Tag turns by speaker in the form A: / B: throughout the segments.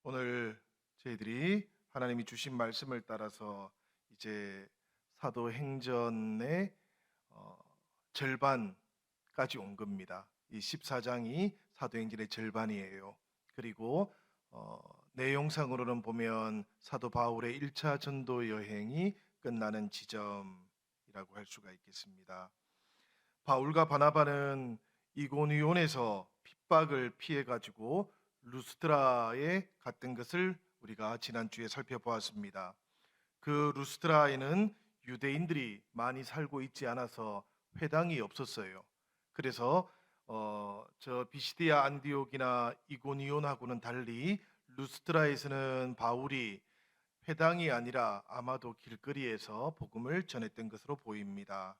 A: 오늘 저희들이 하나님이 주신 말씀을 따라서 이제 사도행전의 어, 절반까지 온 겁니다. 이 14장이 사도행전의 절반이에요. 그리고 내용상으로는 보면 사도 바울의 1차 전도 여행이 끝나는 지점이라고 할 수가 있겠습니다. 바울과 바나바는 이고니온에서 핍박을 피해 가지고 루스드라에 갔던 것을 우리가 지난주에 살펴보았습니다. 그 루스드라에는 유대인들이 많이 살고 있지 않아서 회당이 없었어요. 그래서 저 비시디아 안디옥이나 이고니온하고는 달리 루스드라에서는 바울이 회당이 아니라 아마도 길거리에서 복음을 전했던 것으로 보입니다.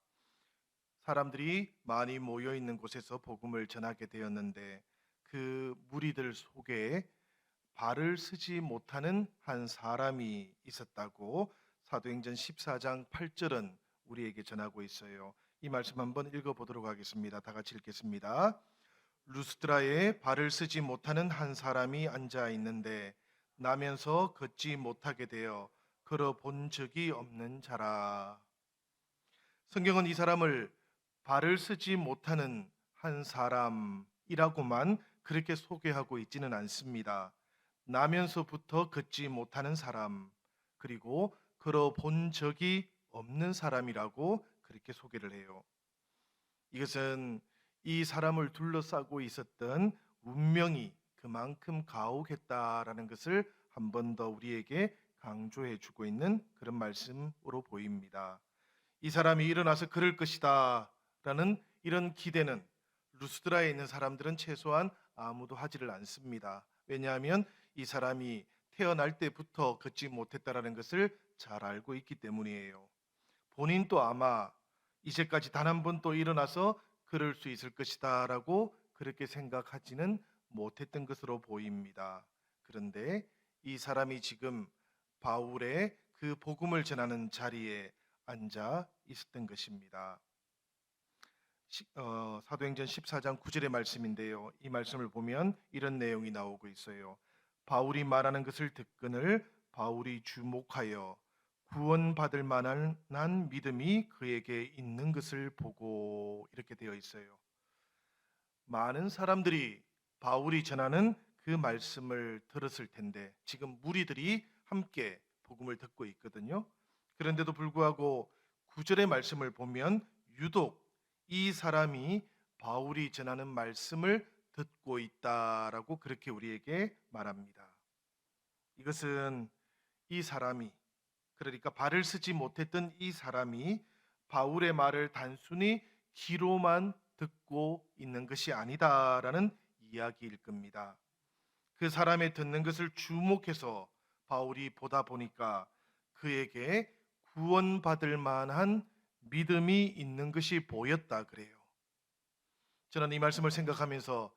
A: 사람들이 많이 모여 있는 곳에서 복음을 전하게 되었는데 그 무리들 속에 발을 쓰지 못하는 한 사람이 있었다고 사도행전 14장 8절은 우리에게 전하고 있어요. 이 말씀 한번 읽어보도록 하겠습니다. 다 같이 읽겠습니다. 루스드라에 발을 쓰지 못하는 한 사람이 앉아 있는데 나면서 걷지 못하게 되어 걸어 본 적이 없는 자라. 성경은 이 사람을 발을 쓰지 못하는 한 사람이라고만 그렇게 소개하고 있지는 않습니다. 나면서부터 걷지 못하는 사람, 그리고 걸어 본 적이 없는 사람이라고 그렇게 소개를 해요. 이것은 이 사람을 둘러싸고 있었던 운명이 그만큼 가혹했다라는 것을 한 번 더 우리에게 강조해 주고 있는 그런 말씀으로 보입니다. 이 사람이 일어나서 그럴 것이다 라는 이런 기대는 루스드라에 있는 사람들은 최소한 아무도 하지를 않습니다. 왜냐하면 이 사람이 태어날 때부터 걷지 못했다라는 것을 잘 알고 있기 때문이에요. 본인도 아마 이제까지 단 한 번 또 일어나서 그럴 수 있을 것이다 라고 그렇게 생각하지는 못했던 것으로 보입니다. 그런데 이 사람이 지금 바울의 그 복음을 전하는 자리에 앉아 있었던 것입니다. 사도행전 14장 9절의 말씀인데요. 이 말씀을 보면 이런 내용이 나오고 있어요. 바울이 말하는 것을 듣거늘 바울이 주목하여 구원받을 만한 믿음이 그에게 있는 것을 보고, 이렇게 되어 있어요. 많은 사람들이 바울이 전하는 그 말씀을 들었을 텐데 지금 무리들이 함께 복음을 듣고 있거든요. 그런데도 불구하고 9절의 말씀을 보면 유독 이 사람이 바울이 전하는 말씀을 듣고 있다라고 그렇게 우리에게 말합니다. 이것은 이 사람이, 그러니까 발을 쓰지 못했던 이 사람이 바울의 말을 단순히 귀로만 듣고 있는 것이 아니다라는 이야기일 겁니다. 그 사람의 듣는 것을 주목해서 바울이 보다 보니까 그에게 구원받을 만한 믿음이 있는 것이 보였다 그래요. 저는 이 말씀을 생각하면서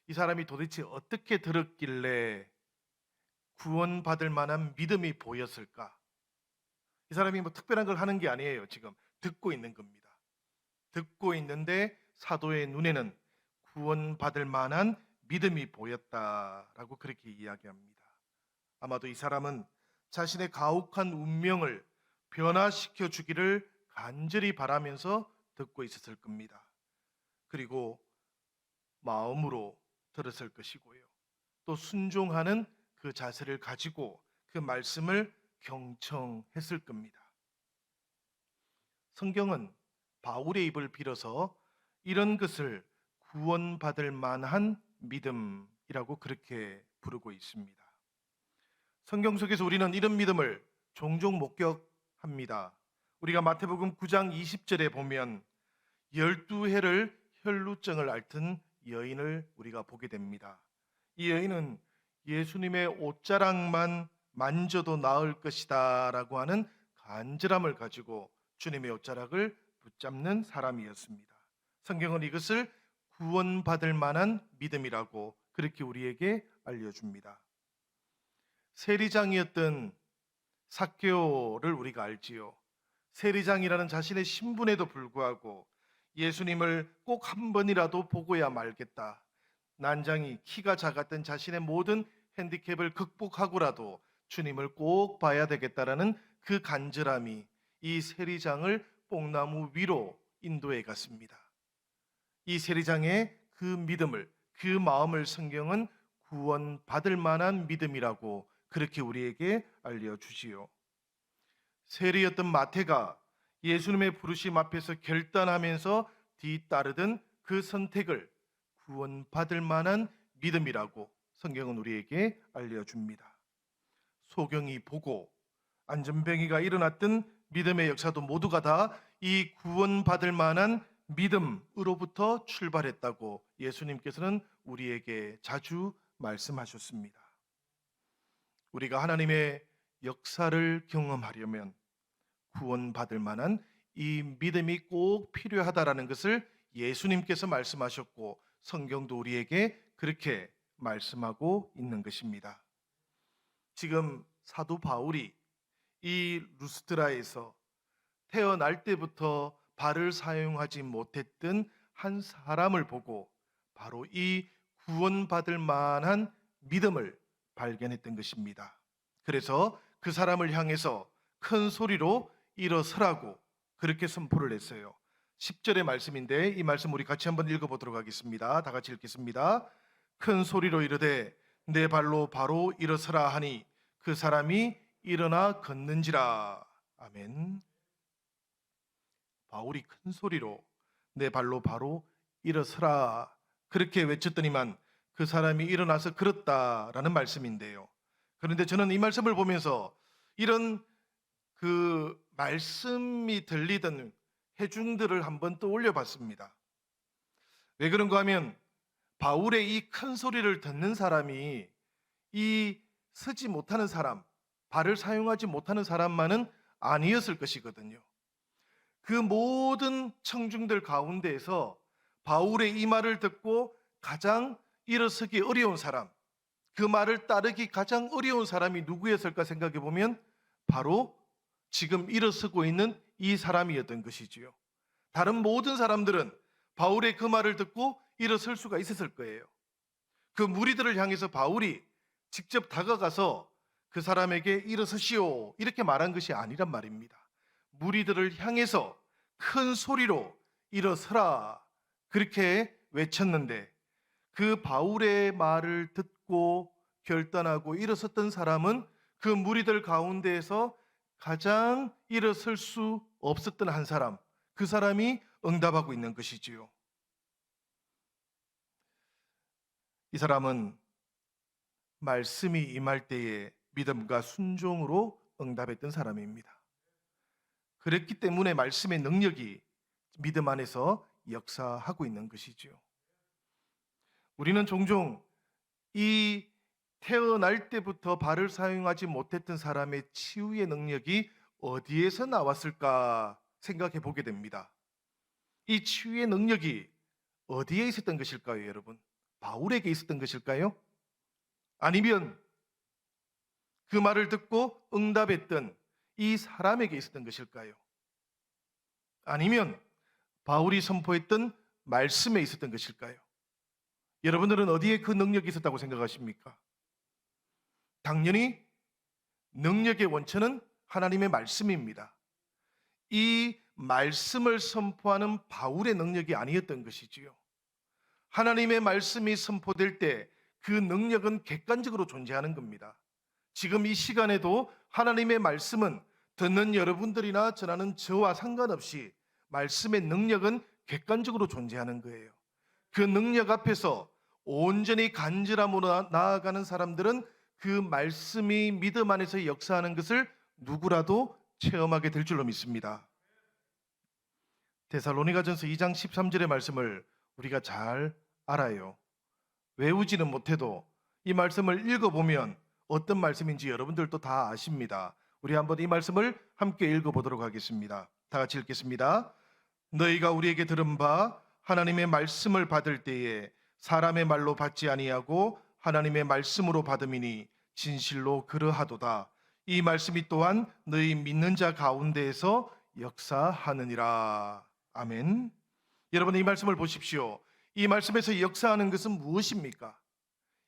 A: 이 사람이 도대체 어떻게 들었길래 구원받을 만한 믿음이 보였을까? 이 사람이 뭐 특별한 걸 하는 게 아니에요. 지금 듣고 있는 겁니다. 듣고 있는데 사도의 눈에는 구원받을 만한 믿음이 보였다라고 그렇게 이야기합니다. 아마도 이 사람은 자신의 가혹한 운명을 변화시켜 주기를 간절히 바라면서 듣고 있었을 겁니다. 그리고 마음으로 들었을 것이고요. 또 순종하는 그 자세를 가지고 그 말씀을 경청했을 겁니다. 성경은 바울의 입을 빌어서 이런 것을 구원받을 만한 믿음이라고 그렇게 부르고 있습니다. 성경 속에서 우리는 이런 믿음을 종종 목격합니다. 우리가 마태복음 9장 20절에 보면 12해를 혈루증을 앓던 여인을 우리가 보게 됩니다. 이 여인은 예수님의 옷자락만 만져도 나을 것이다 라고 하는 간절함을 가지고 주님의 옷자락을 붙잡는 사람이었습니다. 성경은 이것을 구원받을 만한 믿음이라고 그렇게 우리에게 알려줍니다. 세리장이었던 삭개오를 우리가 알지요. 세리장이라는 자신의 신분에도 불구하고 예수님을 꼭 한 번이라도 보고야 말겠다. 난장이 키가 작았던 자신의 모든 핸디캡을 극복하고라도 주님을 꼭 봐야 되겠다라는 그 간절함이 이 세리장을 뽕나무 위로 인도해 갔습니다. 이 세리장의 그 믿음을, 그 마음을 성경은 구원받을 만한 믿음이라고 그렇게 우리에게 알려주지요. 세리였던 마태가 예수님의 부르심 앞에서 결단하면서 뒤따르던 그 선택을 구원받을 만한 믿음이라고 성경은 우리에게 알려줍니다. 소경이 보고 안전병이가 일어났던 믿음의 역사도 모두가 다 이 구원받을 만한 믿음으로부터 출발했다고 예수님께서는 우리에게 자주 말씀하셨습니다. 우리가 하나님의 역사를 경험하려면 구원받을 만한 이 믿음이 꼭 필요하다라는 것을 예수님께서 말씀하셨고 성경도 우리에게 그렇게 말씀하고 있는 것입니다. 지금 사도 바울이 이 루스드라에서 태어날 때부터 발을 사용하지 못했던 한 사람을 보고 바로 이 구원받을 만한 믿음을 발견했던 것입니다. 그래서 그 사람을 향해서 큰 소리로 일어서라고 그렇게 선포를 했어요. 10절의 말씀인데 이 말씀 우리 같이 한번 읽어보도록 하겠습니다. 다 같이 읽겠습니다. 큰 소리로 이르되 내 발로 바로 일어서라 하니 그 사람이 일어나 걷는지라. 아멘. 바울이 큰 소리로 내 발로 바로 일어서라 그렇게 외쳤더니만 그 사람이 일어나서 걸었다라는 말씀인데요. 그런데 저는 이 말씀을 보면서 이런 그 말씀이 들리던 해중들을 한번 떠올려 봤습니다. 왜 그런가 하면 바울의 이 큰 소리를 듣는 사람이 이 서지 못하는 사람, 발을 사용하지 못하는 사람만은 아니었을 것이거든요. 그 모든 청중들 가운데에서 바울의 이 말을 듣고 가장 일어서기 어려운 사람, 그 말을 따르기 가장 어려운 사람이 누구였을까 생각해 보면 바로 지금 일어서고 있는 이 사람이었던 것이지요. 다른 모든 사람들은 바울의 그 말을 듣고 일어설 수가 있었을 거예요. 그 무리들을 향해서 바울이 직접 다가가서 그 사람에게 일어서시오 이렇게 말한 것이 아니란 말입니다. 무리들을 향해서 큰 소리로 일어서라 그렇게 외쳤는데 그 바울의 말을 듣고 결단하고 일어섰던 사람은 그 무리들 가운데에서 가장 일어설 수 없었던 한 사람, 그 사람이 응답하고 있는 것이지요. 이 사람은 말씀이 임할 때에 믿음과 순종으로 응답했던 사람입니다. 그랬기 때문에 말씀의 능력이 믿음 안에서 역사하고 있는 것이지요. 우리는 종종 이 태어날 때부터 발을 사용하지 못했던 사람의 치유의 능력이 어디에서 나왔을까 생각해 보게 됩니다. 이 치유의 능력이 어디에 있었던 것일까요, 여러분? 바울에게 있었던 것일까요? 아니면 그 말을 듣고 응답했던 이 사람에게 있었던 것일까요? 아니면 바울이 선포했던 말씀에 있었던 것일까요? 여러분들은 어디에 그 능력이 있었다고 생각하십니까? 당연히 능력의 원천은 하나님의 말씀입니다. 이 말씀을 선포하는 바울의 능력이 아니었던 것이지요. 하나님의 말씀이 선포될 때 그 능력은 객관적으로 존재하는 겁니다. 지금 이 시간에도 하나님의 말씀은 듣는 여러분들이나 전하는 저와 상관없이 말씀의 능력은 객관적으로 존재하는 거예요. 그 능력 앞에서 온전히 간절함으로 나아가는 사람들은 그 말씀이 믿음 안에서 역사하는 것을 누구라도 체험하게 될 줄로 믿습니다. 데살로니가전서 2장 13절의 말씀을 우리가 잘 알아요. 외우지는 못해도 이 말씀을 읽어보면 어떤 말씀인지 여러분들도 다 아십니다. 우리 한번 이 말씀을 함께 읽어보도록 하겠습니다. 다 같이 읽겠습니다. 너희가 우리에게 들은 바 하나님의 말씀을 받을 때에 사람의 말로 받지 아니하고 하나님의 말씀으로 받음이니 진실로 그러하도다. 이 말씀이 또한 너희 믿는 자 가운데에서 역사하느니라. 아멘. 여러분 이 말씀을 보십시오. 이 말씀에서 역사하는 것은 무엇입니까?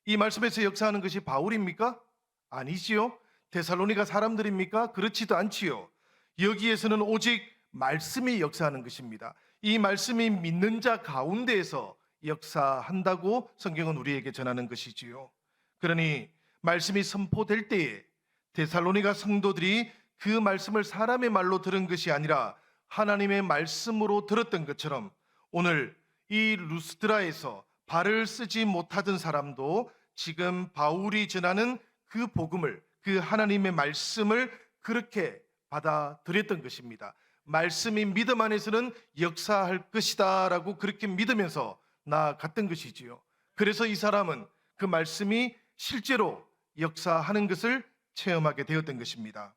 A: 이 말씀에서 역사하는 것이 바울입니까? 아니지요. 데살로니가 사람들입니까? 그렇지도 않지요. 여기에서는 오직 말씀이 역사하는 것입니다. 이 말씀이 믿는 자 가운데에서 역사한다고 성경은 우리에게 전하는 것이지요. 그러니 말씀이 선포될 때에 데살로니가 성도들이 그 말씀을 사람의 말로 들은 것이 아니라 하나님의 말씀으로 들었던 것처럼 오늘 이 루스드라에서 발을 쓰지 못하던 사람도 지금 바울이 전하는 그 복음을, 그 하나님의 말씀을 그렇게 받아들였던 것입니다. 말씀이 믿음 안에서는 역사할 것이다 라고 그렇게 믿으면서 나아갔던 것이지요. 그래서 이 사람은 그 말씀이 실제로 역사하는 것을 체험하게 되었던 것입니다.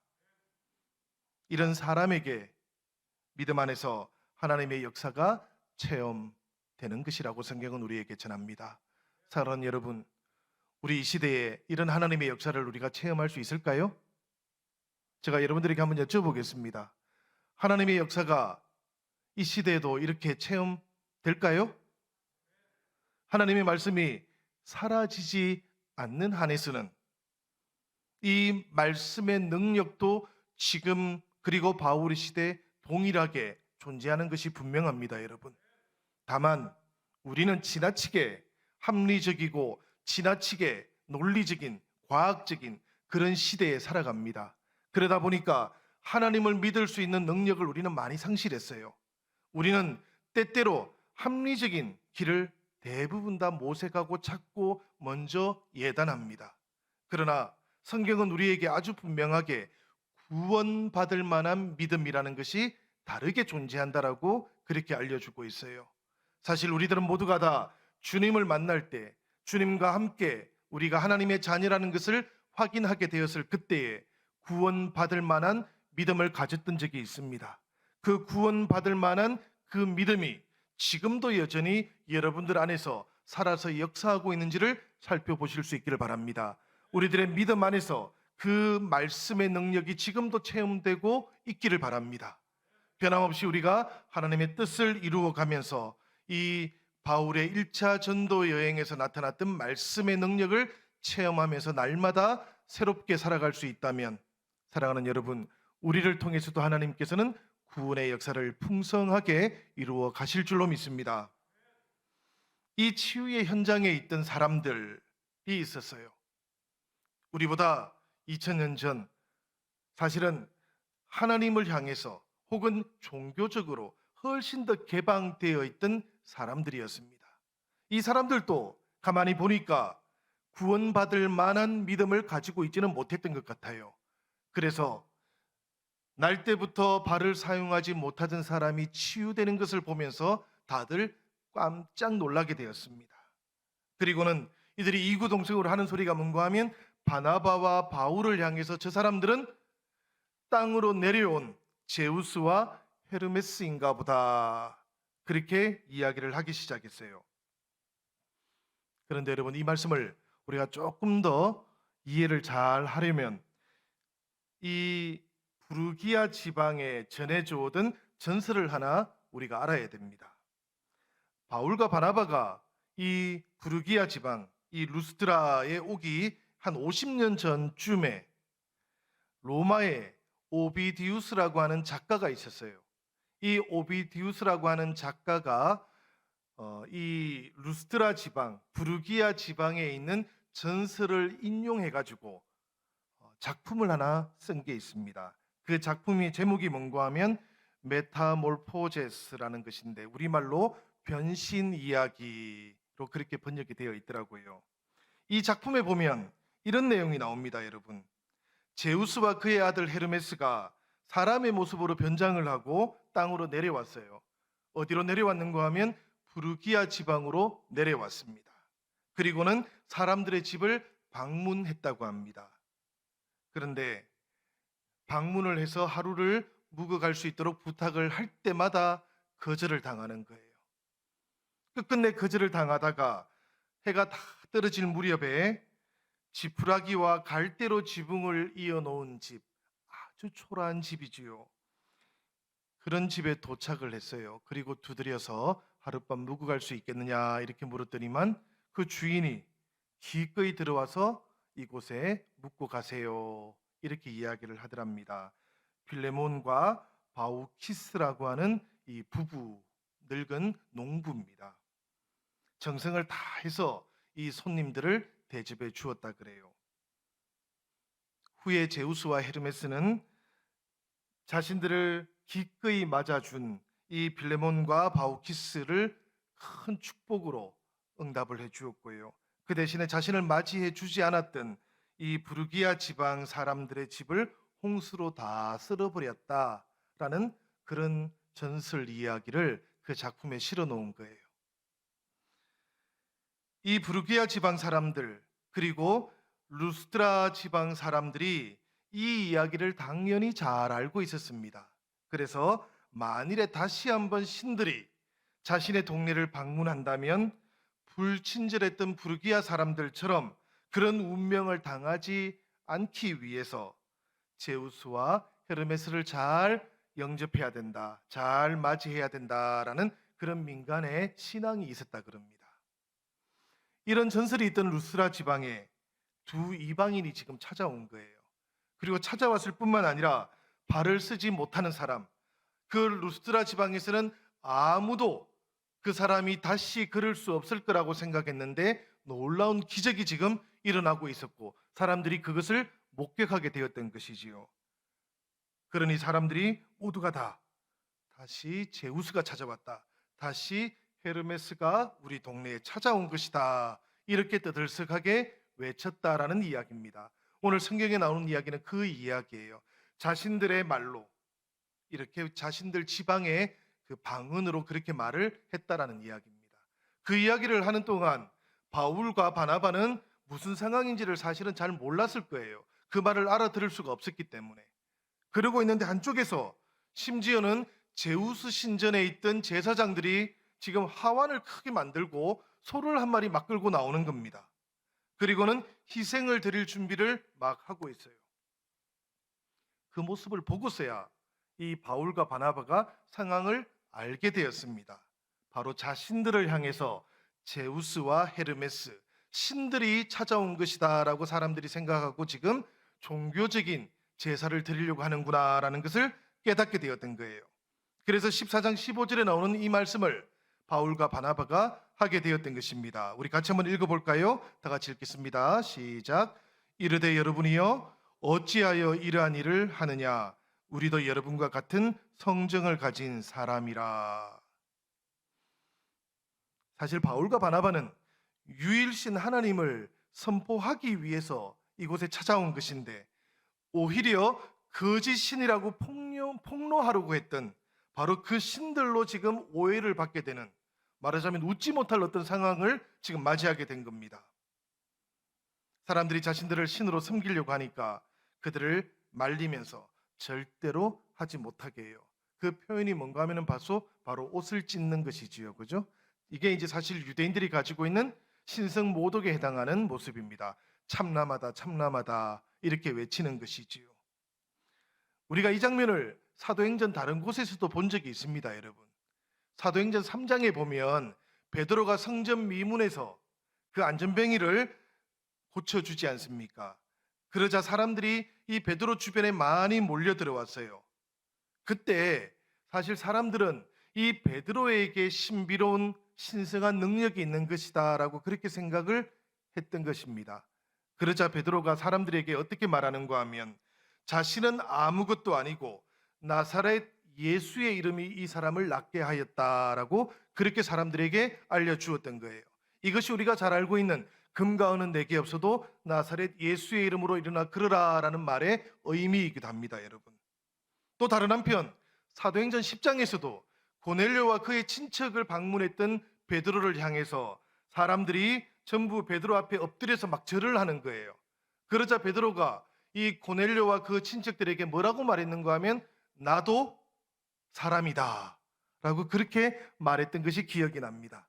A: 이런 사람에게 믿음 안에서 하나님의 역사가 체험되는 것이라고 성경은 우리에게 전합니다. 사랑하는 여러분, 우리 이 시대에 이런 하나님의 역사를 우리가 체험할 수 있을까요? 제가 여러분들에게 한번 여쭤보겠습니다. 하나님의 역사가 이 시대에도 이렇게 체험될까요? 하나님의 말씀이 사라지지 않는 한에서는 이 말씀의 능력도 지금 그리고 바울의 시대에 동일하게 존재하는 것이 분명합니다, 여러분. 다만 우리는 지나치게 합리적이고 지나치게 논리적인 과학적인 그런 시대에 살아갑니다. 그러다 보니까 하나님을 믿을 수 있는 능력을 우리는 많이 상실했어요. 우리는 때때로 합리적인 길을 대부분 다 모색하고 찾고 먼저 예단합니다. 그러나 성경은 우리에게 아주 분명하게 구원받을 만한 믿음이라는 것이 다르게 존재한다라고 그렇게 알려주고 있어요. 사실 우리들은 모두가 다 주님을 만날 때 주님과 함께 우리가 하나님의 자녀라는 것을 확인하게 되었을 그때에 구원받을 만한 믿음을 가졌던 적이 있습니다. 그 구원받을 만한 그 믿음이 지금도 여전히 여러분들 안에서 살아서 역사하고 있는지를 살펴보실 수 있기를 바랍니다. 우리들의 믿음 안에서 그 말씀의 능력이 지금도 체험되고 있기를 바랍니다. 변함없이 우리가 하나님의 뜻을 이루어 가면서 이 바울의 1차 전도 여행에서 나타났던 말씀의 능력을 체험하면서 날마다 새롭게 살아갈 수 있다면, 사랑하는 여러분, 우리를 통해서도 하나님께서는 구원의 역사를 풍성하게 이루어 가실 줄로 믿습니다. 이 치유의 현장에 있던 사람들이 있었어요. 우리보다 2000년 전 사실은 하나님을 향해서 혹은 종교적으로 훨씬 더 개방되어 있던 사람들이었습니다. 이 사람들도 가만히 보니까 구원받을 만한 믿음을 가지고 있지는 못했던 것 같아요. 그래서 날 때부터 발을 사용하지 못하던 사람이 치유되는 것을 보면서 다들 깜짝 놀라게 되었습니다. 그리고는 이들이 이구동성으로 하는 소리가 뭔가 하면 바나바와 바울을 향해서 저 사람들은 땅으로 내려온 제우스와 헤르메스인가 보다, 그렇게 이야기를 하기 시작했어요. 그런데 여러분, 이 말씀을 우리가 조금 더 이해를 잘 하려면 이 부르기아 지방에 전해져 오던 전설을 하나 우리가 알아야 됩니다. 바울과 바나바가 이 부르기아 지방, 이 루스드라에 오기 한 50년 전쯤에 로마에 오비디우스라고 하는 작가가 있었어요. 이 오비디우스라고 하는 작가가 이 루스드라 지방, 부르기아 지방에 있는 전설을 인용해 가지고 작품을 하나 쓴 게 있습니다. 그 작품의 제목이 뭔가 하면 메타몰포제스라는 것인데 우리말로 변신 이야기로 그렇게 번역이 되어 있더라고요. 이 작품에 보면 이런 내용이 나옵니다, 여러분. 제우스와 그의 아들 헤르메스가 사람의 모습으로 변장을 하고 땅으로 내려왔어요. 어디로 내려왔는가 하면 부르기아 지방으로 내려왔습니다. 그리고는 사람들의 집을 방문했다고 합니다. 그런데 방문을 해서 하루를 묵어갈 수 있도록 부탁을 할 때마다 거절을 당하는 거예요. 끝끝내 거절을 당하다가 해가 다 떨어질 무렵에 지푸라기와 갈대로 지붕을 이어놓은 집, 아주 초라한 집이지요. 그런 집에 도착을 했어요. 그리고 두드려서 하룻밤 묵고 갈 수 있겠느냐 이렇게 물었더니만 그 주인이 기꺼이 들어와서 이곳에 묵고 가세요. 이렇게 이야기를 하더랍니다. 필레몬과 바우키스라고 하는 이 부부, 늙은 농부입니다. 정성을 다해서 이 손님들을 대접해 주었다 그래요. 후에 제우스와 헤르메스는 자신들을 기꺼이 맞아준 이 필레몬과 바우키스를 큰 축복으로 응답을 해 주었고요. 그 대신에 자신을 맞이해 주지 않았던 이 부르기아 지방 사람들의 집을 홍수로 다 쓸어버렸다라는 그런 전설 이야기를 그 작품에 실어 놓은 거예요. 이 부르기아 지방 사람들 그리고 루스트라 지방 사람들이 이 이야기를 당연히 잘 알고 있었습니다. 그래서 만일에 다시 한번 신들이 자신의 동네를 방문한다면 불친절했던 부르기아 사람들처럼 그런 운명을 당하지 않기 위해서 제우스와 헤르메스를 잘 영접해야 된다, 잘 맞이해야 된다라는 그런 민간의 신앙이 있었다 그럽니다. 이런 전설이 있던 루스라 지방에 두 이방인이 지금 찾아온 거예요. 그리고 찾아왔을 뿐만 아니라 발을 쓰지 못하는 사람, 그 루스트라 지방에서는 아무도 그 사람이 다시 걸을 수 없을 거라고 생각했는데 놀라운 기적이 지금 일어나고 있었고 사람들이 그것을 목격하게 되었던 것이지요. 그러니 사람들이 모두가 다 다시 제우스가 찾아왔다. 다시 헤르메스가 우리 동네에 찾아온 것이다. 이렇게 떠들썩하게 외쳤다라는 이야기입니다. 오늘 성경에 나오는 이야기는 그 이야기예요. 자신들의 말로 이렇게 자신들 지방의 그 방언으로 그렇게 말을 했다라는 이야기입니다. 그 이야기를 하는 동안 바울과 바나바는 무슨 상황인지를 사실은 잘 몰랐을 거예요. 그 말을 알아들을 수가 없었기 때문에. 그러고 있는데 한쪽에서 심지어는 제우스 신전에 있던 제사장들이 지금 화환을 크게 만들고 소를 한 마리 막 끌고 나오는 겁니다. 그리고는 희생을 드릴 준비를 막 하고 있어요. 그 모습을 보고서야 이 바울과 바나바가 상황을 알게 되었습니다. 바로 자신들을 향해서 제우스와 헤르메스, 신들이 찾아온 것이다라고 사람들이 생각하고 지금 종교적인 제사를 드리려고 하는구나라는 것을 깨닫게 되었던 거예요. 그래서 14장 15절에 나오는 이 말씀을 바울과 바나바가 하게 되었던 것입니다. 우리 같이 한번 읽어볼까요? 다 같이 읽겠습니다. 시작. 이르되 여러분이여 어찌하여 이러한 일을 하느냐? 우리도 여러분과 같은 성정을 가진 사람이라. 사실 바울과 바나바는 유일신 하나님을 선포하기 위해서 이곳에 찾아온 것인데 오히려 거짓 신이라고 폭로하려고 했던 바로 그 신들로 지금 오해를 받게 되는, 말하자면 웃지 못할 어떤 상황을 지금 맞이하게 된 겁니다. 사람들이 자신들을 신으로 섬기려고 하니까 그들을 말리면서 절대로 하지 못하게 해요. 그 표현이 뭔가 하면은 바로 옷을 찢는 것이지요. 그죠? 이게 이제 사실 유대인들이 가지고 있는 신성 모독에 해당하는 모습입니다. 참남하다, 참남하다 이렇게 외치는 것이지요. 우리가 이 장면을 사도행전 다른 곳에서도 본 적이 있습니다, 여러분. 사도행전 3장에 보면 베드로가 성전 미문에서 그 안전뱅이를 고쳐주지 않습니까? 그러자 사람들이 이 베드로 주변에 많이 몰려 들어왔어요. 그때 사실 사람들은 이 베드로에게 신비로운 신성한 능력이 있는 것이다라고 그렇게 생각을 했던 것입니다. 그러자 베드로가 사람들에게 어떻게 말하는가 하면 자신은 아무것도 아니고 나사렛 예수의 이름이 이 사람을 낫게 하였다라고 그렇게 사람들에게 알려주었던 거예요. 이것이 우리가 잘 알고 있는 금과 은은 내게 없어도 나사렛 예수의 이름으로 일어나 걸으라라는 말의 의미이기도 합니다, 여러분. 또 다른 한편 사도행전 10장에서도 고넬료와 그의 친척을 방문했던 베드로를 향해서 사람들이 전부 베드로 앞에 엎드려서 막 절을 하는 거예요. 그러자 베드로가 이 고넬료와 그 친척들에게 뭐라고 말했는가 하면 나도 사람이다 라고 그렇게 말했던 것이 기억이 납니다.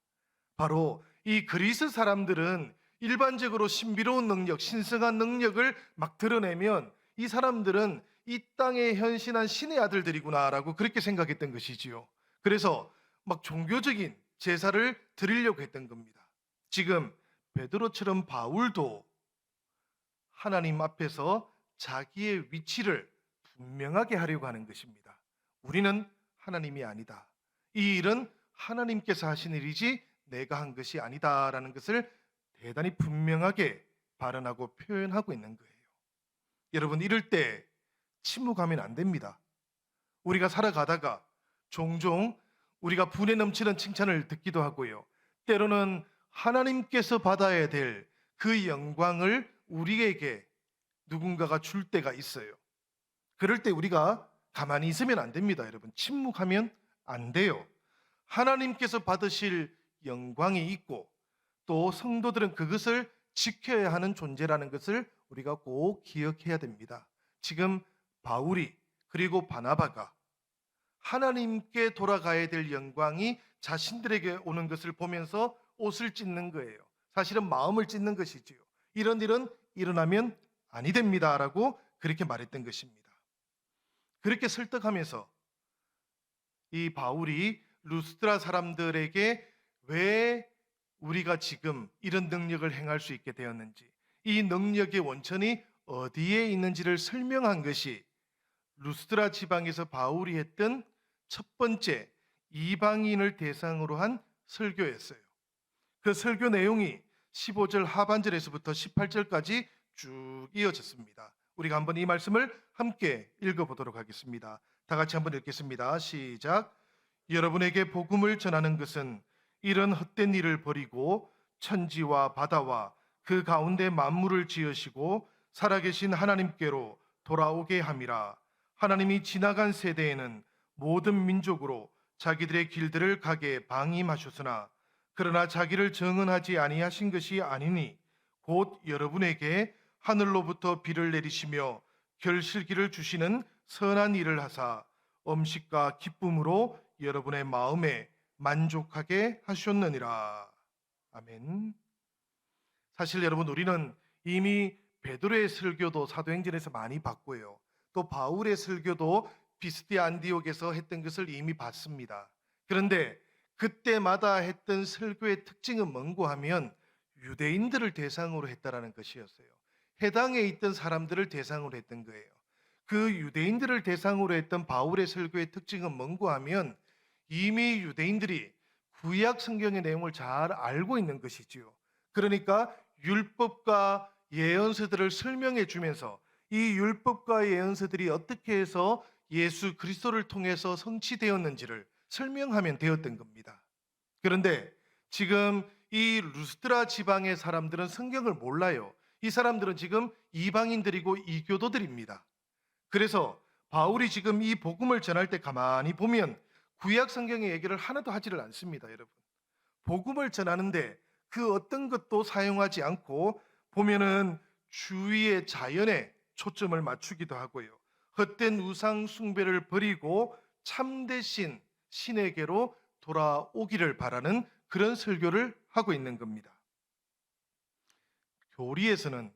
A: 바로 이 그리스 사람들은 일반적으로 신비로운 능력, 신성한 능력을 막 드러내면 이 사람들은 이 땅에 현신한 신의 아들들이구나라고 그렇게 생각했던 것이지요. 그래서 막 종교적인 제사를 드리려고 했던 겁니다. 지금 베드로처럼 바울도 하나님 앞에서 자기의 위치를 분명하게 하려고 하는 것입니다. 우리는 하나님이 아니다. 이 일은 하나님께서 하신 일이지 내가 한 것이 아니다라는 것을 대단히 분명하게 발언하고 표현하고 있는 거예요. 여러분, 이럴 때 침묵하면 안 됩니다. 우리가 살아가다가 종종 우리가 분에 넘치는 칭찬을 듣기도 하고요. 때로는 하나님께서 받아야 될 그 영광을 우리에게 누군가가 줄 때가 있어요. 그럴 때 우리가 가만히 있으면 안 됩니다, 여러분. 침묵하면 안 돼요. 하나님께서 받으실 영광이 있고 또 성도들은 그것을 지켜야 하는 존재라는 것을 우리가 꼭 기억해야 됩니다. 지금 바울이 그리고 바나바가 하나님께 돌아가야 될 영광이 자신들에게 오는 것을 보면서 옷을 찢는 거예요. 사실은 마음을 찢는 것이지요. 이런 일은 일어나면 아니 됩니다라고 그렇게 말했던 것입니다. 그렇게 설득하면서 이 바울이 루스드라 사람들에게 왜 우리가 지금 이런 능력을 행할 수 있게 되었는지, 이 능력의 원천이 어디에 있는지를 설명한 것이 루스드라 지방에서 바울이 했던 첫 번째 이방인을 대상으로 한 설교였어요. 그 설교 내용이 15절 하반절에서부터 18절까지 쭉 이어졌습니다. 우리가 한번 이 말씀을 함께 읽어보도록 하겠습니다. 다 같이 한번 읽겠습니다. 시작. 여러분에게 복음을 전하는 것은 이런 헛된 일을 버리고 천지와 바다와 그 가운데 만물을 지으시고 살아계신 하나님께로 돌아오게 함이라. 하나님이 지나간 세대에는 모든 민족으로 자기들의 길들을 가게 방임하셨으나 그러나 자기를 정언하지 아니하신 것이 아니니 곧 여러분에게 하늘로부터 비를 내리시며 결실기를 주시는 선한 일을 하사 음식과 기쁨으로 여러분의 마음에 만족하게 하셨느니라. 아멘. 사실 여러분, 우리는 이미 베드로의 설교도 사도행전에서 많이 봤고요. 또 바울의 설교도 비스디아 안디옥에서 했던 것을 이미 봤습니다. 그런데 그때마다 했던 설교의 특징은 뭔고 하면 유대인들을 대상으로 했다라는 것이었어요. 해당에 있던 사람들을 대상으로 했던 거예요. 그 유대인들을 대상으로 했던 바울의 설교의 특징은 뭔고 하면 이미 유대인들이 구약 성경의 내용을 잘 알고 있는 것이지요. 그러니까 율법과 예언서들을 설명해 주면서 이 율법과 예언서들이 어떻게 해서 예수 그리스도를 통해서 성취되었는지를 설명하면 되었던 겁니다. 그런데 지금 이 루스드라 지방의 사람들은 성경을 몰라요. 이 사람들은 지금 이방인들이고 이교도들입니다. 그래서 바울이 지금 이 복음을 전할 때 가만히 보면 구약 성경의 얘기를 하나도 하지를 않습니다, 여러분. 복음을 전하는데 그 어떤 것도 사용하지 않고 보면은 주위의 자연에 초점을 맞추기도 하고요. 헛된 우상 숭배를 버리고 참되신 신에게로 돌아오기를 바라는 그런 설교를 하고 있는 겁니다. 교리에서는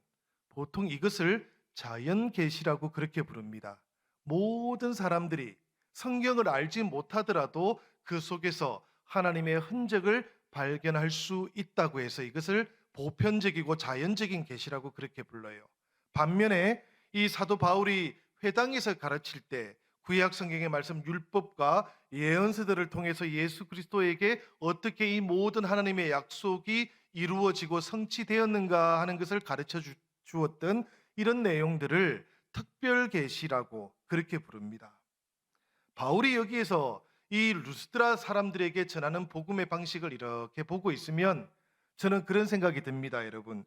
A: 보통 이것을 자연 계시라고 그렇게 부릅니다. 모든 사람들이 성경을 알지 못하더라도 그 속에서 하나님의 흔적을 발견할 수 있다고 해서 이것을 보편적이고 자연적인 계시라고 그렇게 불러요. 반면에 이 사도 바울이 회당에서 가르칠 때 구약 성경의 말씀 율법과 예언서들을 통해서 예수 그리스도에게 어떻게 이 모든 하나님의 약속이 이루어지고 성취되었는가 하는 것을 가르쳐 주었던 이런 내용들을 특별 계시라고 그렇게 부릅니다. 바울이 여기에서 이 루스드라 사람들에게 전하는 복음의 방식을 이렇게 보고 있으면 저는 그런 생각이 듭니다, 여러분.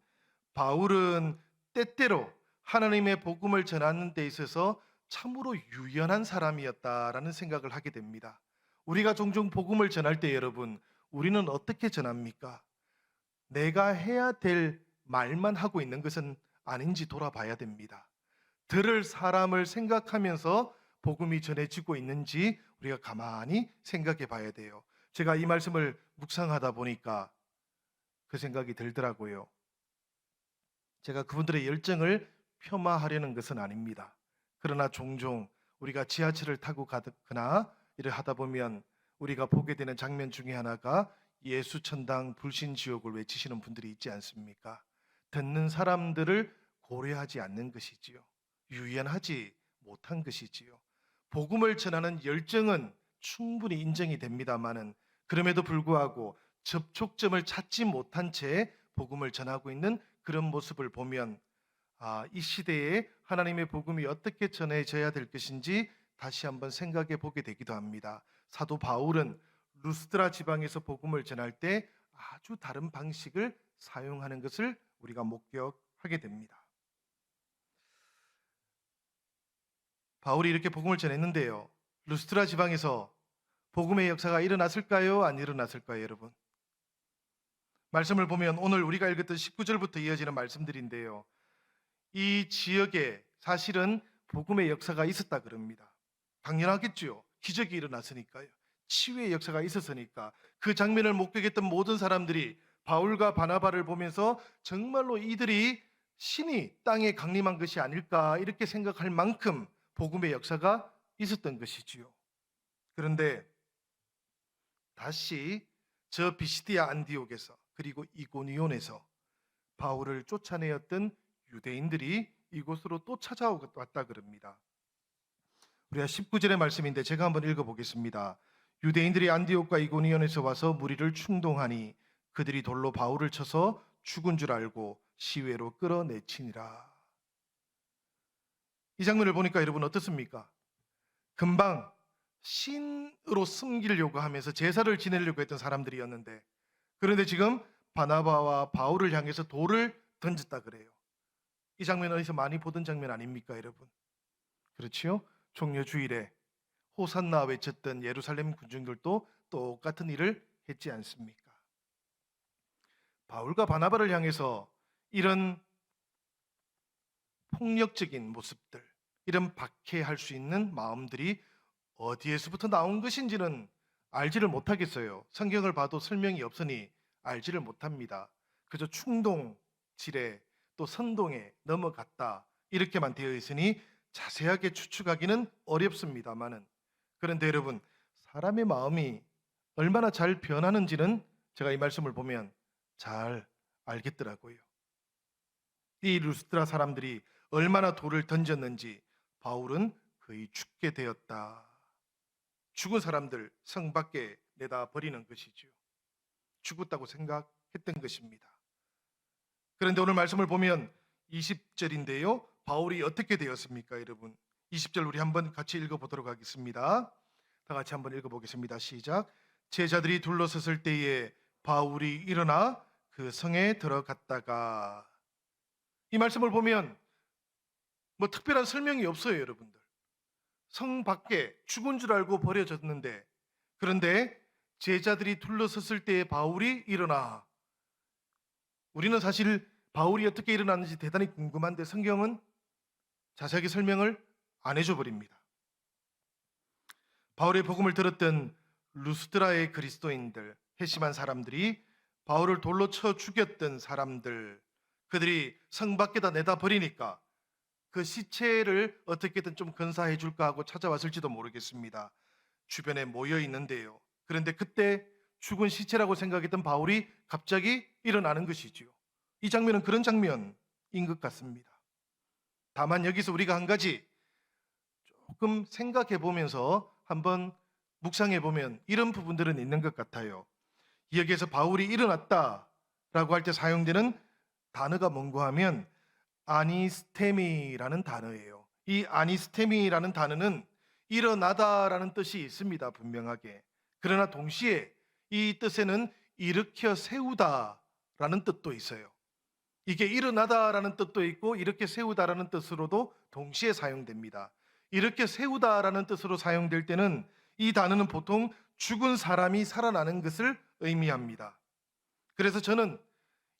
A: 바울은 때때로 하나님의 복음을 전하는 데 있어서 참으로 유연한 사람이었다라는 생각을 하게 됩니다. 우리가 종종 복음을 전할 때 여러분, 우리는 어떻게 전합니까? 내가 해야 될 말만 하고 있는 것은 아닌지 돌아봐야 됩니다. 들을 사람을 생각하면서 복음이 전해지고 있는지 우리가 가만히 생각해 봐야 돼요. 제가 이 말씀을 묵상하다 보니까 그 생각이 들더라고요. 제가 그분들의 열정을 폄하하려는 것은 아닙니다. 그러나 종종 우리가 지하철을 타고 가거나 일을 하다 보면 우리가 보게 되는 장면 중에 하나가 예수천당 불신지옥을 외치시는 분들이 있지 않습니까? 듣는 사람들을 고려하지 않는 것이지요. 유연하지 못한 것이지요. 복음을 전하는 열정은 충분히 인정이 됩니다마는 그럼에도 불구하고 접촉점을 찾지 못한 채 복음을 전하고 있는 그런 모습을 보면 이 시대에 하나님의 복음이 어떻게 전해져야 될 것인지 다시 한번 생각해 보게 되기도 합니다. 사도 바울은 루스드라 지방에서 복음을 전할 때 아주 다른 방식을 사용하는 것을 우리가 목격하게 됩니다. 바울이 이렇게 복음을 전했는데요. 루스드라 지방에서 복음의 역사가 일어났을까요? 안 일어났을까요, 여러분? 말씀을 보면 오늘 우리가 읽었던 19절부터 이어지는 말씀들인데요. 이 지역에 사실은 복음의 역사가 있었다 그럽니다. 당연하겠죠. 기적이 일어났으니까요. 치유의 역사가 있었으니까. 그 장면을 목격했던 모든 사람들이 바울과 바나바를 보면서 정말로 이들이 신이 땅에 강림한 것이 아닐까 이렇게 생각할 만큼 복음의 역사가 있었던 것이지요. 그런데 다시 저 비시디아 안디옥에서 그리고 이고니온에서 바울을 쫓아내었던 유대인들이 이곳으로 또 찾아왔다 그럽니다. 우리가 19절의 말씀인데 제가 한번 읽어보겠습니다. 유대인들이 안디옥과 이고니온에서 와서 무리를 충동하니 그들이 돌로 바울을 쳐서 죽은 줄 알고 시외로 끌어내치니라. 이 장면을 보니까 여러분 어떻습니까? 금방 신으로 섬기려고 하면서 제사를 지내려고 했던 사람들이었는데, 그런데 지금 바나바와 바울을 향해서 돌을 던졌다 그래요. 이 장면 어디서 많이 보던 장면 아닙니까, 여러분? 그렇지요? 종려 주일에 호산나 외쳤던 예루살렘 군중들도 똑같은 일을 했지 않습니까? 바울과 바나바를 향해서 이런 폭력적인 모습들, 이런 박해할 수 있는 마음들이 어디에서부터 나온 것인지는 알지를 못하겠어요. 성경을 봐도 설명이 없으니 알지를 못합니다. 그저 충동질에 또 선동에 넘어갔다 이렇게만 되어 있으니 자세하게 추측하기는 어렵습니다만은, 그런데 여러분, 사람의 마음이 얼마나 잘 변하는지는 제가 이 말씀을 보면 잘 알겠더라고요. 이 루스드라 사람들이 얼마나 돌을 던졌는지 바울은 거의 죽게 되었다. 죽은 사람들 성 밖에 내다 버리는 것이죠. 죽었다고 생각했던 것입니다. 그런데 오늘 말씀을 보면 20절인데요. 바울이 어떻게 되었습니까, 여러분? 20절 우리 한번 같이 읽어보도록 하겠습니다. 다 같이 한번 읽어보겠습니다. 시작. 제자들이 둘러섰을 때에 바울이 일어나 그 성에 들어갔다가, 이 말씀을 보면 뭐 특별한 설명이 없어요, 여러분들. 성 밖에 죽은 줄 알고 버려졌는데, 그런데 제자들이 둘러섰을 때에 바울이 일어나. 우리는 사실 바울이 어떻게 일어났는지 대단히 궁금한데 성경은 자세하게 설명을 안 해줘 버립니다. 바울의 복음을 들었던 루스드라의 그리스도인들, 회심한 사람들이 바울을 돌로 쳐 죽였던 사람들, 그들이 성 밖에다 내다 버리니까 그 시체를 어떻게든 좀 건사해 줄까 하고 찾아왔을지도 모르겠습니다. 주변에 모여 있는데요. 그런데 그때 죽은 시체라고 생각했던 바울이 갑자기 일어나는 것이지요. 이 장면은 그런 장면인 것 같습니다. 다만 여기서 우리가 한 가지 조금 생각해 보면서 한번 묵상해 보면 이런 부분들은 있는 것 같아요. 여기에서 바울이 일어났다라고 할 때 사용되는 단어가 뭔가 하면 아니스테미라는 단어예요. 이 아니스테미라는 단어는 일어나다라는 뜻이 있습니다, 분명하게. 그러나 동시에 이 뜻에는 일으켜 세우다라는 뜻도 있어요. 이게 일어나다라는 뜻도 있고 이렇게 세우다라는 뜻으로도 동시에 사용됩니다. 이렇게 세우다라는 뜻으로 사용될 때는 이 단어는 보통 죽은 사람이 살아나는 것을 의미합니다. 그래서 저는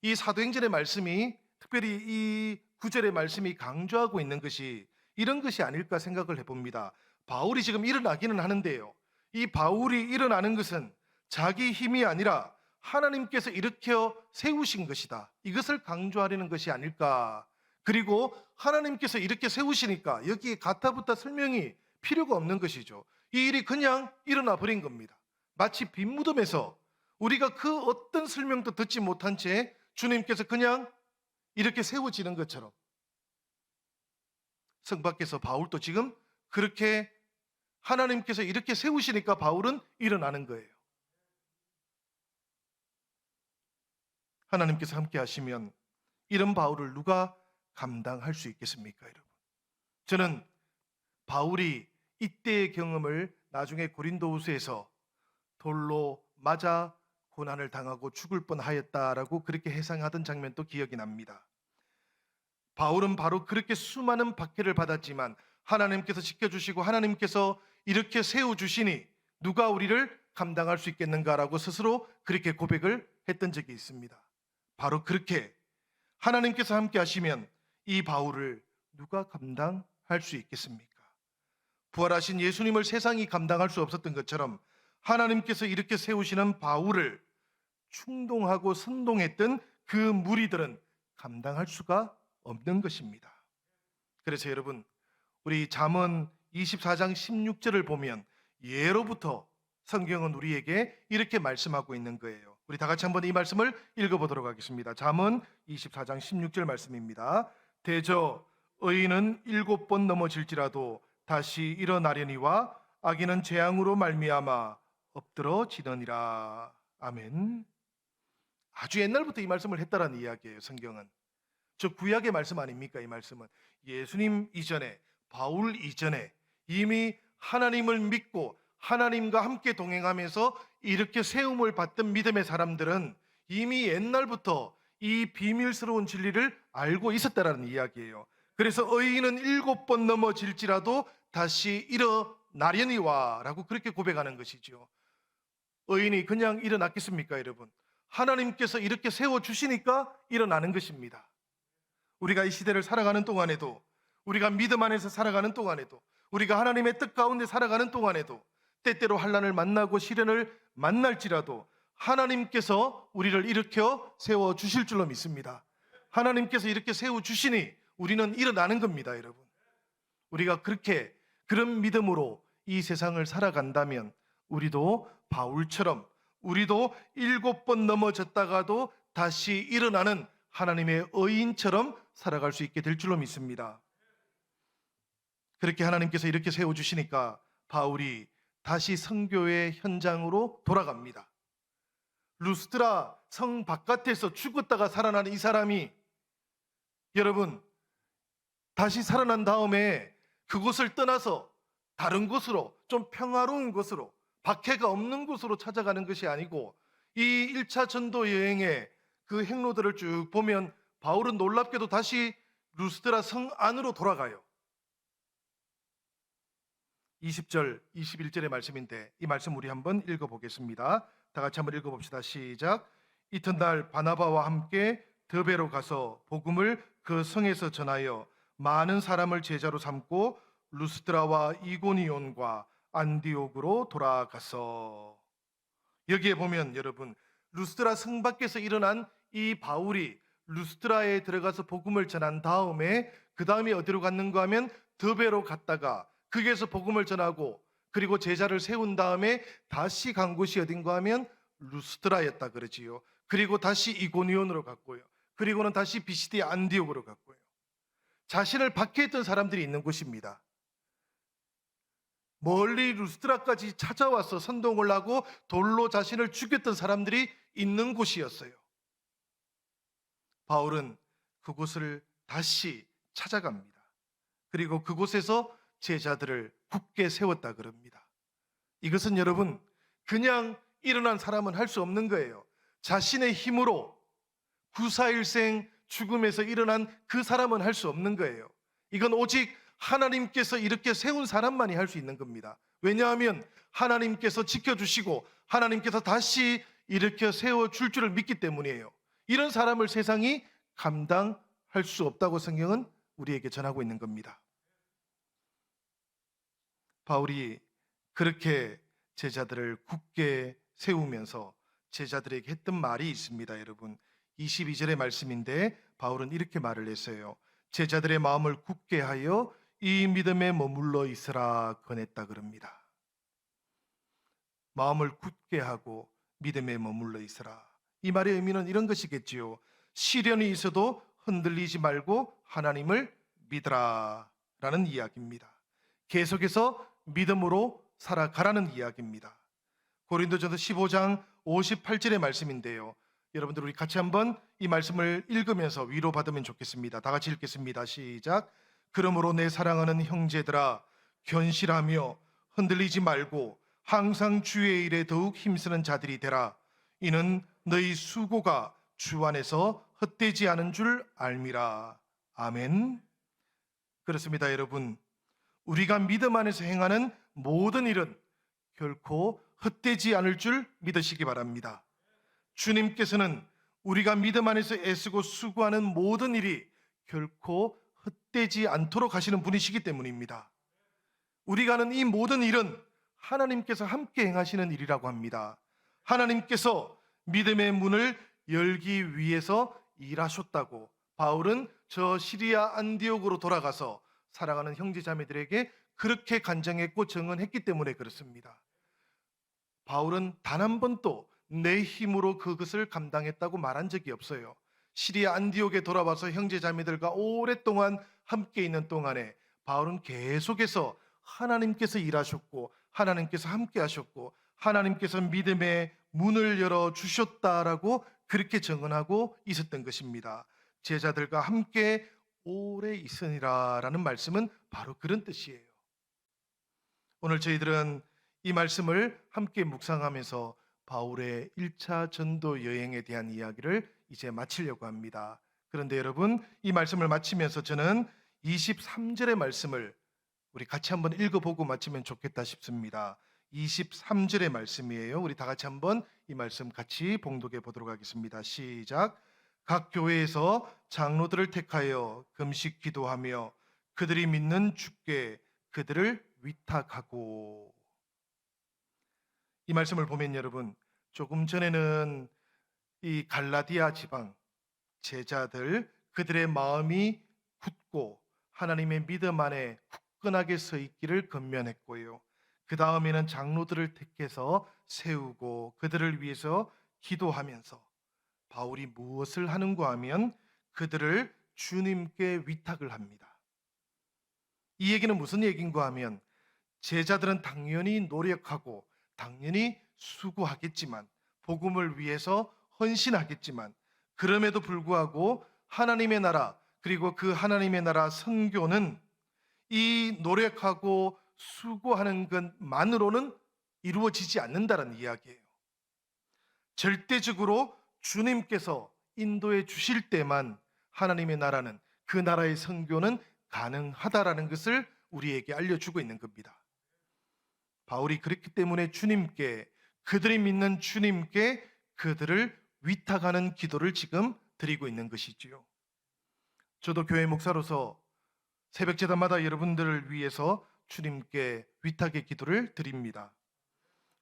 A: 이 사도행전의 말씀이, 특별히 이 9절의 말씀이 강조하고 있는 것이 이런 것이 아닐까 생각을 해봅니다. 바울이 지금 일어나기는 하는데요, 이 바울이 일어나는 것은 자기 힘이 아니라 하나님께서 일으켜 세우신 것이다, 이것을 강조하려는 것이 아닐까. 그리고 하나님께서 이렇게 세우시니까 여기에 가타부타 설명이 필요가 없는 것이죠. 이 일이 그냥 일어나 버린 겁니다. 마치 빈 무덤에서 우리가 그 어떤 설명도 듣지 못한 채 주님께서 그냥 이렇게 세워지는 것처럼 성 밖에서 바울도 지금 그렇게 하나님께서 이렇게 세우시니까 바울은 일어나는 거예요. 하나님께서 함께 하시면 이런 바울을 누가 감당할 수 있겠습니까, 여러분? 저는 바울이 이때의 경험을 나중에 고린도후서에서 돌로 맞아 고난을 당하고 죽을 뻔하였다라고 그렇게 해상하던 장면도 기억이 납니다. 바울은 바로 그렇게 수많은 박해를 받았지만 하나님께서 지켜주시고 하나님께서 이렇게 세워주시니 누가 우리를 감당할 수 있겠는가라고 스스로 그렇게 고백을 했던 적이 있습니다. 바로 그렇게 하나님께서 함께 하시면 이 바울을 누가 감당할 수 있겠습니까? 부활하신 예수님을 세상이 감당할 수 없었던 것처럼 하나님께서 이렇게 세우시는 바울을 충동하고 선동했던 그 무리들은 감당할 수가 없는 것입니다. 그래서 여러분, 우리 잠언 24장 16절을 보면 예로부터 성경은 우리에게 이렇게 말씀하고 있는 거예요. 우리 다 같이 한번 이 말씀을 읽어보도록 하겠습니다. 잠언 24장 16절 말씀입니다. 대저 의인은 7번 넘어질지라도 다시 일어나려니와 악인은 재앙으로 말미암아 엎드러지느니라. 아멘. 아주 옛날부터 이 말씀을 했다라는 이야기예요. 성경은 저 구약의 말씀 아닙니까? 이 말씀은 예수님 이전에, 바울 이전에 이미 하나님을 믿고 하나님과 함께 동행하면서 이렇게 세움을 받던 믿음의 사람들은 이미 옛날부터 이 비밀스러운 진리를 알고 있었다라는 이야기예요. 그래서 의인은 7번 넘어질지라도 다시 일어나려니와 라고 그렇게 고백하는 것이죠. 의인이 그냥 일어났겠습니까, 여러분? 하나님께서 이렇게 세워주시니까 일어나는 것입니다. 우리가 이 시대를 살아가는 동안에도, 우리가 믿음 안에서 살아가는 동안에도, 우리가 하나님의 뜻 가운데 살아가는 동안에도 때때로 환난을 만나고 시련을 만날지라도 하나님께서 우리를 일으켜 세워주실 줄로 믿습니다. 하나님께서 이렇게 세워주시니 우리는 일어나는 겁니다, 여러분. 우리가 그렇게 그런 믿음으로 이 세상을 살아간다면 우리도 바울처럼 우리도 7번 넘어졌다가도 다시 일어나는 하나님의 의인처럼 살아갈 수 있게 될 줄로 믿습니다. 그렇게 하나님께서 이렇게 세워주시니까 바울이 다시 선교의 현장으로 돌아갑니다. 루스드라 성 바깥에서 죽었다가 살아난 이 사람이 여러분 다시 살아난 다음에 그곳을 떠나서 다른 곳으로 좀 평화로운 곳으로 박해가 없는 곳으로 찾아가는 것이 아니고 이 1차 전도 여행의 그 행로들을 쭉 보면 바울은 놀랍게도 다시 루스드라 성 안으로 돌아가요. 20절, 21절의 말씀인데 이 말씀 우리 한번 읽어보겠습니다. 다 같이 한번 읽어봅시다. 시작. 이튿날 바나바와 함께 더베로 가서 복음을 그 성에서 전하여 많은 사람을 제자로 삼고 루스드라와 이고니온과 안디옥으로 돌아가서, 여기에 보면 여러분 루스드라 성 밖에서 일어난 이 바울이 루스드라에 들어가서 복음을 전한 다음에 그 다음에 어디로 갔는가 하면 더베로 갔다가 거기에서 복음을 전하고 그리고 제자를 세운 다음에 다시 간 곳이 어딘가 하면 루스드라였다 그러지요. 그리고 다시 이고니온으로 갔고요. 그리고는 다시 비시디아 안디옥으로 갔고요. 자신을 박해했던 사람들이 있는 곳입니다. 멀리 루스드라까지 찾아와서 선동을 하고 돌로 자신을 죽였던 사람들이 있는 곳이었어요. 바울은 그곳을 다시 찾아갑니다. 그리고 그곳에서 제자들을 굳게 세웠다 그럽니다. 이것은 여러분 그냥 일어난 사람은 할 수 없는 거예요. 자신의 힘으로 구사일생 죽음에서 일어난 그 사람은 할 수 없는 거예요. 이건 오직 하나님께서 이렇게 세운 사람만이 할 수 있는 겁니다. 왜냐하면 하나님께서 지켜주시고 하나님께서 다시 이렇게 세워줄 줄을 믿기 때문이에요. 이런 사람을 세상이 감당할 수 없다고 성경은 우리에게 전하고 있는 겁니다. 바울이 그렇게 제자들을 굳게 세우면서 제자들에게 했던 말이 있습니다. 여러분 22절의 말씀인데 바울은 이렇게 말을 했어요. 제자들의 마음을 굳게 하여 이 믿음에 머물러 있으라 권했다 그럽니다. 마음을 굳게 하고 믿음에 머물러 있으라. 이 말의 의미는 이런 것이겠지요. 시련이 있어도 흔들리지 말고 하나님을 믿으라 라는 이야기입니다. 계속해서 믿음으로 살아가라는 이야기입니다. 고린도전서 15장 58절의 말씀인데요. 여러분들 우리 같이 한번 이 말씀을 읽으면서 위로받으면 좋겠습니다. 다 같이 읽겠습니다. 시작. 그러므로 내 사랑하는 형제들아, 견실하며 흔들리지 말고 항상 주의 일에 더욱 힘쓰는 자들이 되라. 이는 너희 수고가 주 안에서 헛되지 않은 줄 알미라. 아멘. 그렇습니다, 여러분. 우리가 믿음 안에서 행하는 모든 일은 결코 헛되지 않을 줄 믿으시기 바랍니다. 주님께서는 우리가 믿음 안에서 애쓰고 수고하는 모든 일이 결코 헛되지 않도록 하시는 분이시기 때문입니다. 우리가 하는 이 모든 일은 하나님께서 함께 행하시는 일이라고 합니다. 하나님께서 믿음의 문을 열기 위해서 일하셨다고 바울은 저 시리아 안디옥으로 돌아가서 사랑하는 형제자매들에게 그렇게 간증했고 증언했기 때문에 그렇습니다. 바울은 단 한 번도 내 힘으로 그것을 감당했다고 말한 적이 없어요. 시리아 안디옥에 돌아와서 형제자매들과 오랫동안 함께 있는 동안에 바울은 계속해서 하나님께서 일하셨고 하나님께서 함께 하셨고 하나님께서 믿음의 문을 열어 주셨다라고 그렇게 증언하고 있었던 것입니다. 제자들과 함께 오래 있으니라라는 말씀은 바로 그런 뜻이에요. 오늘 저희들은 이 말씀을 함께 묵상하면서 바울의 1차 전도 여행에 대한 이야기를 이제 마치려고 합니다. 그런데 여러분, 이 말씀을 마치면서 저는 23절의 말씀을 우리 같이 한번 읽어보고 마치면 좋겠다 싶습니다. 23절의 말씀이에요. 우리 다 같이 한번 이 말씀 같이 봉독해 보도록 하겠습니다. 시작. 각 교회에서 장로들을 택하여 금식 기도하며 그들이 믿는 주께 그들을 위탁하고. 이 말씀을 보면 여러분, 조금 전에는 이 갈라디아 지방 제자들 그들의 마음이 굳고 하나님의 믿음 안에 굳건하게 서 있기를 권면했고요. 그 다음에는 장로들을 택해서 세우고 그들을 위해서 기도하면서 바울이 무엇을 하는가 하면 그들을 주님께 위탁을 합니다. 이 얘기는 무슨 얘기인가 하면 제자들은 당연히 노력하고 당연히 수고하겠지만 복음을 위해서 헌신하겠지만 그럼에도 불구하고 하나님의 나라 그리고 그 하나님의 나라 선교는 이 노력하고 수고하는 것만으로는 이루어지지 않는다는 이야기예요. 절대적으로 주님께서 인도해 주실 때만 하나님의 나라는 그 나라의 선교는 가능하다라는 것을 우리에게 알려주고 있는 겁니다. 바울이 그렇기 때문에 주님께 그들이 믿는 주님께 그들을 위탁하는 기도를 지금 드리고 있는 것이지요. 저도 교회 목사로서 새벽 제단마다 여러분들을 위해서 주님께 위탁의 기도를 드립니다.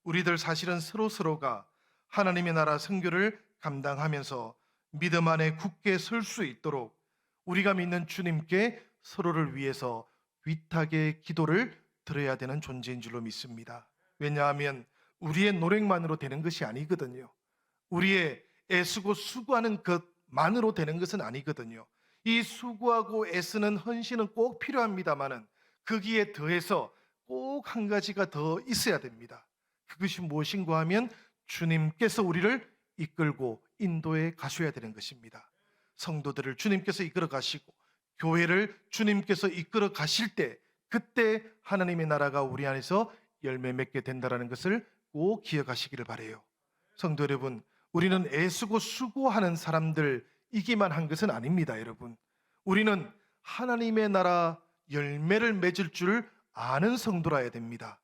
A: 우리들 사실은 서로가 하나님의 나라 선교를 감당하면서 믿음 안에 굳게 설 수 있도록 우리가 믿는 주님께 서로를 위해서 위탁의 기도를 드려야 되는 존재인 줄로 믿습니다. 왜냐하면 우리의 노력만으로 되는 것이 아니거든요. 우리의 애쓰고 수고하는 것만으로 되는 것은 아니거든요. 이 수고하고 애쓰는 헌신은 꼭 필요합니다만은 거기에 더해서 꼭 한 가지가 더 있어야 됩니다. 그것이 무엇인가 하면 주님께서 우리를 이끌고 인도해 가셔야 되는 것입니다. 성도들을 주님께서 이끌어 가시고 교회를 주님께서 이끌어 가실 때 그때 하나님의 나라가 우리 안에서 열매 맺게 된다는 것을 꼭 기억하시기를 바라요. 성도 여러분, 우리는 애쓰고 수고하는 사람들이기만 한 것은 아닙니다. 여러분, 우리는 하나님의 나라 열매를 맺을 줄 아는 성도라야 됩니다.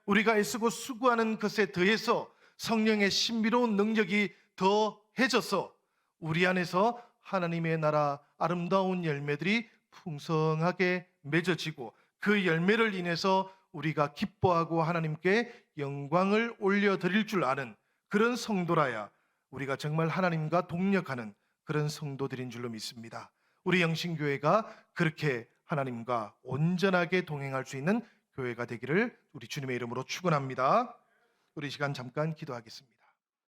A: 우리가 애쓰고 수고하는 것에 더해서 성령의 신비로운 능력이 더해져서 우리 안에서 하나님의 나라 아름다운 열매들이 풍성하게 맺어지고 그 열매를 인해서 우리가 기뻐하고 하나님께 영광을 올려드릴 줄 아는 그런 성도라야 우리가 정말 하나님과 동력하는 그런 성도들인 줄로 믿습니다. 우리 영신교회가 그렇게 하나님과 온전하게 동행할 수 있는 교회가 되기를 우리 주님의 이름으로 축원합니다. 우리 시간 잠깐 기도하겠습니다.